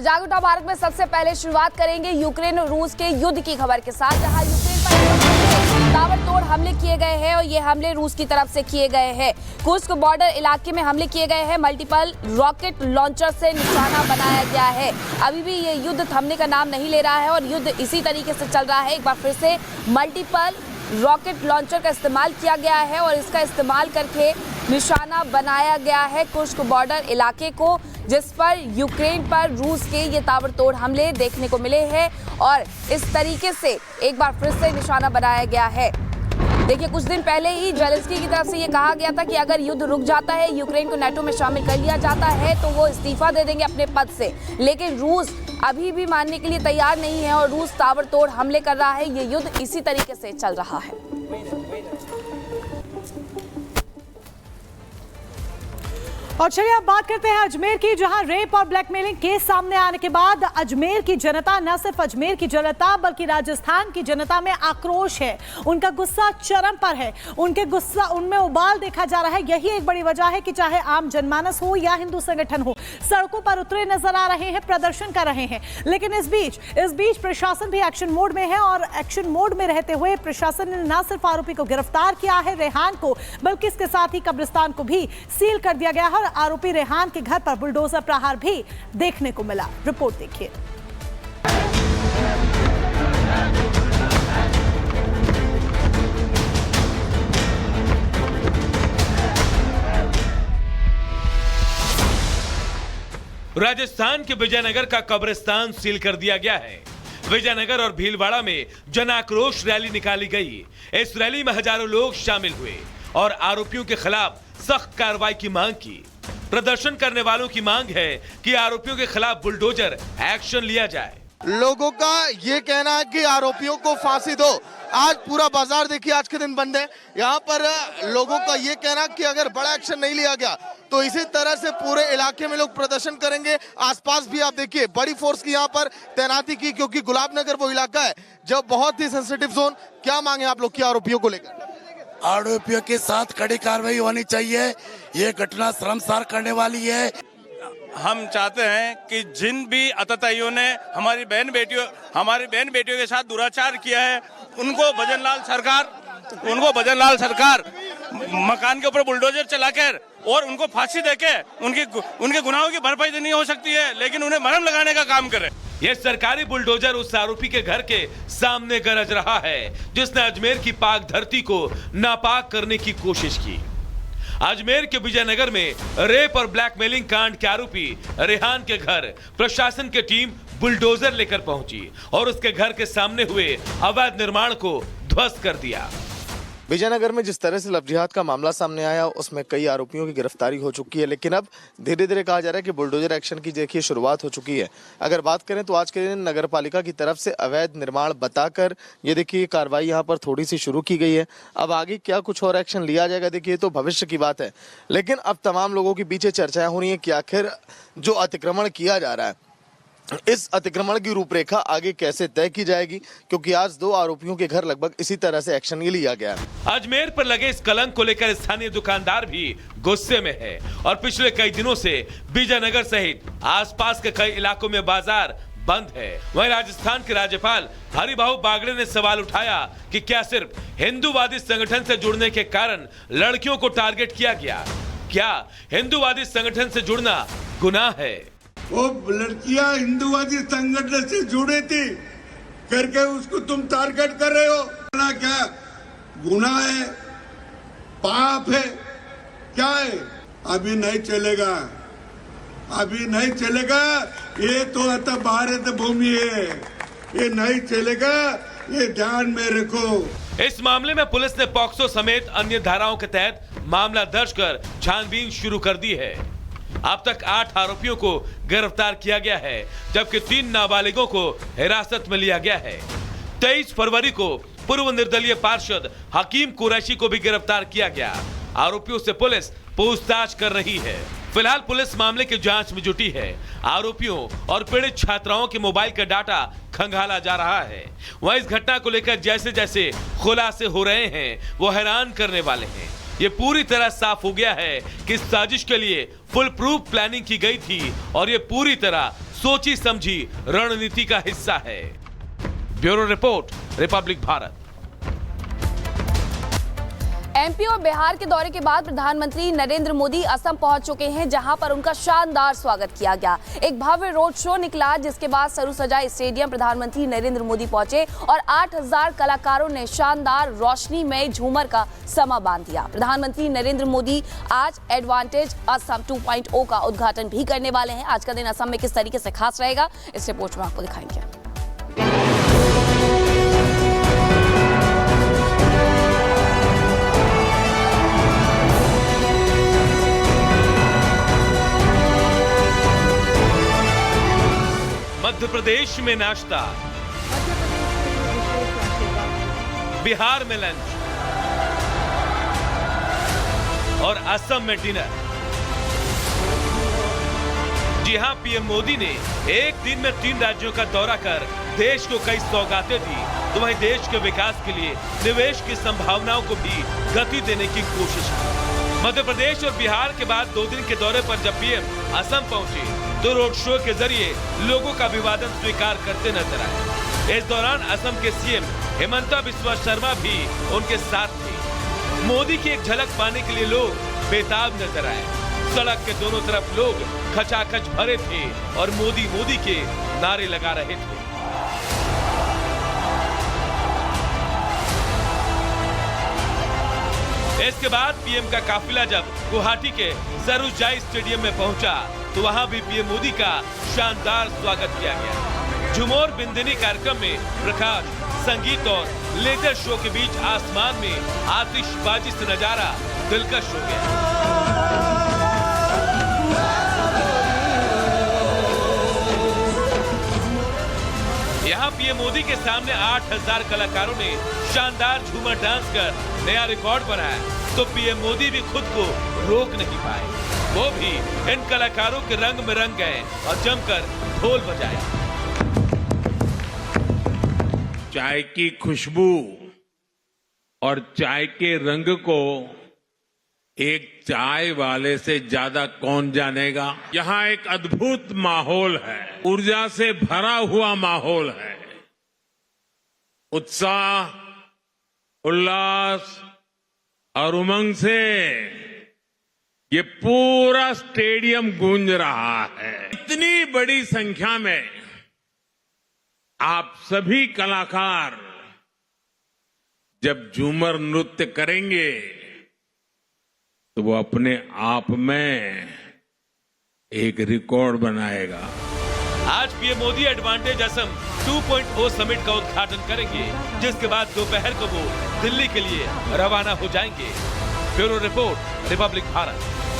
जागरूकता भारत में सबसे पहले शुरुआत करेंगे यूक्रेन और रूस के युद्ध की खबर के साथ, जहां यूक्रेन पर ताबड़तोड़ हमले किए गए हैं और ये हमले रूस की तरफ से किए गए हैं। कुर्स्क बॉर्डर इलाके में हमले किए गए हैं। मल्टीपल रॉकेट लॉन्चर से निशाना बनाया गया है। अभी भी ये युद्ध थमने का नाम नहीं ले रहा है और युद्ध इसी तरीके से चल रहा है। एक बार फिर से मल्टीपल रॉकेट लॉन्चर का इस्तेमाल किया गया है और इसका इस्तेमाल करके निशाना बनाया गया है कुर्स्क बॉर्डर इलाके को, जिस पर यूक्रेन पर रूस के ये ताबड़तोड़ हमले देखने को मिले हैं और इस तरीके से एक बार फिर से निशाना बनाया गया है। देखिए, कुछ दिन पहले ही जेलेंस्की की तरफ से ये कहा गया था कि अगर युद्ध रुक जाता है, यूक्रेन को नाटो में शामिल कर लिया जाता है तो वो इस्तीफा दे देंगे अपने पद से, लेकिन रूस अभी भी मानने के लिए तैयार नहीं है और रूस ताबड़तोड़ हमले कर रहा है। ये युद्ध इसी तरीके से चल रहा है। और चलिए अब बात करते हैं अजमेर की, जहां रेप और ब्लैकमेलिंग केस सामने आने के बाद अजमेर की जनता, न सिर्फ अजमेर की जनता बल्कि राजस्थान की जनता में आक्रोश है। उनका गुस्सा चरम पर है। उनमें उबाल देखा जा रहा है। यही एक बड़ी वजह है कि चाहे आम जनमानस हो या हिंदू संगठन हो, सड़कों पर उतरे नजर आ रहे हैं, प्रदर्शन कर रहे हैं। लेकिन इस बीच प्रशासन भी एक्शन मोड में है और एक्शन मोड में रहते हुए प्रशासन ने न सिर्फ आरोपी को गिरफ्तार किया है, रेहान को, बल्कि इसके साथ ही कब्रिस्तान को भी सील कर दिया गया है। आरोपी रेहान के घर पर बुलडोजर प्रहार भी देखने को मिला। रिपोर्ट देखिए। राजस्थान के विजयनगर का कब्रिस्तान सील कर दिया गया है। विजयनगर और भीलवाड़ा में जन आक्रोश रैली निकाली गई। इस रैली में हजारों लोग शामिल हुए और आरोपियों के खिलाफ सख्त कार्रवाई की मांग की। प्रदर्शन करने वालों की मांग है कि आरोपियों के खिलाफ बुलडोजर एक्शन लिया जाए। लोगों का ये कहना है कि आरोपियों को फांसी दो। आज पूरा बाजार देखिए, आज के दिन बंद है। यहाँ पर लोगों का ये कहना कि अगर बड़ा एक्शन नहीं लिया गया तो इसी तरह से पूरे इलाके में लोग प्रदर्शन करेंगे। आसपास भी आप देखिए बड़ी फोर्स की यहाँ पर तैनाती की, क्योंकि गुलाबनगर वो इलाका है जो बहुत ही सेंसिटिव जोन। क्या मांगे आप लोग की आरोपियों को लेकर? आरोपियों के साथ कड़ी कार्रवाई होनी चाहिए। ये घटना शर्मसार करने वाली है। हम चाहते हैं कि जिन भी आतताइयों ने हमारी बहन बेटियों के साथ दुराचार किया है, उनको भजनलाल सरकार मकान के ऊपर बुलडोजर चलाकर और उनको फांसी देके उनके गुनाहों की भरपाई नहीं हो सकती है, लेकिन उन्हें मरहम लगाने का काम करे। यह सरकारी बुलडोजर उस आरोपी के घर के सामने गरज रहा है जिसने अजमेर की पाक धरती को नापाक करने की कोशिश की। अजमेर के विजयनगर में रेप और ब्लैकमेलिंग कांड के आरोपी रेहान के घर प्रशासन की टीम बुलडोजर लेकर पहुंची और उसके घर के सामने हुए अवैध निर्माण को ध्वस्त कर दिया। विजयनगर में जिस तरह से लव जिहाद का मामला सामने आया, उसमें कई आरोपियों की गिरफ्तारी हो चुकी है, लेकिन अब धीरे धीरे कहा जा रहा है कि बुलडोजर एक्शन की देखिए शुरुआत हो चुकी है। अगर बात करें तो आज के दिन नगर पालिका की तरफ से अवैध निर्माण बताकर ये देखिए कार्रवाई यहाँ पर थोड़ी सी शुरू की गई है। अब आगे क्या कुछ और एक्शन लिया जाएगा देखिए तो भविष्य की बात है, लेकिन अब तमाम लोगों के पीछे चर्चाएं हो रही है कि आखिर जो अतिक्रमण किया जा रहा है, इस अतिक्रमण की रूपरेखा आगे कैसे तय की जाएगी, क्योंकि आज 2 आरोपियों के घर लगभग इसी तरह से एक्शन लिया गया है। अजमेर पर लगे इस कलंक को लेकर स्थानीय दुकानदार भी गुस्से में है और पिछले कई दिनों से विजयनगर सहित आसपास के कई इलाकों में बाजार बंद है। वहीं राजस्थान के राज्यपाल हरिभाऊ बागड़े ने सवाल उठाया कि क्या सिर्फ हिंदूवादी संगठन से जुड़ने के कारण लड़कियों को टारगेट किया गया? क्या हिंदूवादी संगठन से जुड़ना गुनाह है? वो लड़कियां हिंदूवादी संगठन से जुड़ी थी करके उसको तुम टारगेट कर रहे हो। क्या गुनाह है, पाप है, क्या है? अभी नहीं चलेगा, अभी नहीं चलेगा। ये तो भारत भूमि है, ये नहीं चलेगा, ये ध्यान में रखो। इस मामले में पुलिस ने पॉक्सो समेत अन्य धाराओं के तहत मामला दर्ज कर छानबीन शुरू कर दी है। अब तक 8 आरोपियों को गिरफ्तार किया गया है, जबकि 3 नाबालिगों को हिरासत में लिया गया है। 23 फरवरी को पूर्व निर्दलीय पार्षद हकीम कुरैशी को भी गिरफ्तार किया गया। आरोपियों से पुलिस पूछताछ कर रही है। फिलहाल पुलिस मामले की जांच में जुटी है। आरोपियों और पीड़ित छात्राओं के मोबाइल का डाटा खंगाला जा रहा है। वहीं इस घटना को लेकर जैसे जैसे खुलासे हो रहे हैं वो हैरान करने वाले हैं। ये पूरी तरह साफ हो गया है कि इस साजिश के लिए फुल प्रूफ प्लानिंग की गई थी और ये पूरी तरह सोची समझी रणनीति का हिस्सा है। Bureau report, Republic Bharat. MP और बिहार के दौरे के बाद प्रधानमंत्री नरेंद्र मोदी असम पहुंच चुके हैं, जहां पर उनका शानदार स्वागत किया गया। एक भव्य रोड शो निकला, जिसके बाद सरू सजाए स्टेडियम प्रधानमंत्री नरेंद्र मोदी पहुंचे और 8000 कलाकारों ने शानदार रोशनी में झूमर का समा बांध दिया। प्रधानमंत्री नरेंद्र मोदी आज एडवांटेज असम 2.0 का उद्घाटन भी करने वाले हैं। आज का दिन असम में किस तरीके से खास रहेगा, इस रिपोर्ट में आपको दिखाएंगे। मध्य प्रदेश में नाश्ता, बिहार में लंच और असम में डिनर। जी हां, पीएम मोदी ने एक दिन में 3 राज्यों का दौरा कर देश को कई सौगातें दी, तो वहीं देश के विकास के लिए निवेश की संभावनाओं को भी गति देने की कोशिश की। मध्य प्रदेश और बिहार के बाद 2 दिन के दौरे पर जब पीएम असम पहुंचे तो रोड शो के जरिए लोगों का अभिवादन स्वीकार करते नजर आए। इस दौरान असम के सीएम हिमंता बिस्वा शर्मा भी उनके साथ थे। मोदी की एक झलक पाने के लिए लोग बेताब नजर आए। सड़क के दोनों तरफ लोग खचाखच भरे थे और मोदी मोदी के नारे लगा रहे थे। इसके बाद पीएम का काफिला जब गुवाहाटी के सरूजाई स्टेडियम में पहुंचा तो वहां भी पीएम मोदी का शानदार स्वागत किया गया। झुमोर बिंदिनी कार्यक्रम में प्रकाश, संगीत और लेजर शो के बीच आसमान में आतिशबाजी से नजारा दिलकश हो गया। यहाँ पीएम मोदी के सामने 8000 कलाकारों ने शानदार झूमर डांस कर नया रिकॉर्ड बनाया, तो पीएम मोदी भी खुद को रोक नहीं पाए। वो भी इन कलाकारों के रंग में रंग गए और जमकर ढोल बजाए। चाय की खुशबू और चाय के रंग को एक चाय वाले से ज्यादा कौन जानेगा। यहाँ एक अद्भुत माहौल है, ऊर्जा से भरा हुआ माहौल है। उत्साह, उल्लास और उमंग से ये पूरा स्टेडियम गूंज रहा है। इतनी बड़ी संख्या में आप सभी कलाकार जब झूमर नृत्य करेंगे तो वो अपने आप में एक रिकॉर्ड बनाएगा। आज PM Modi advantage Assam 2.0 summit का उद्घाटन करेंगे, जिसके बाद दोपहर को वो दिल्ली के लिए रवाना हो जाएंगे। Bureau report, Republic Bharat.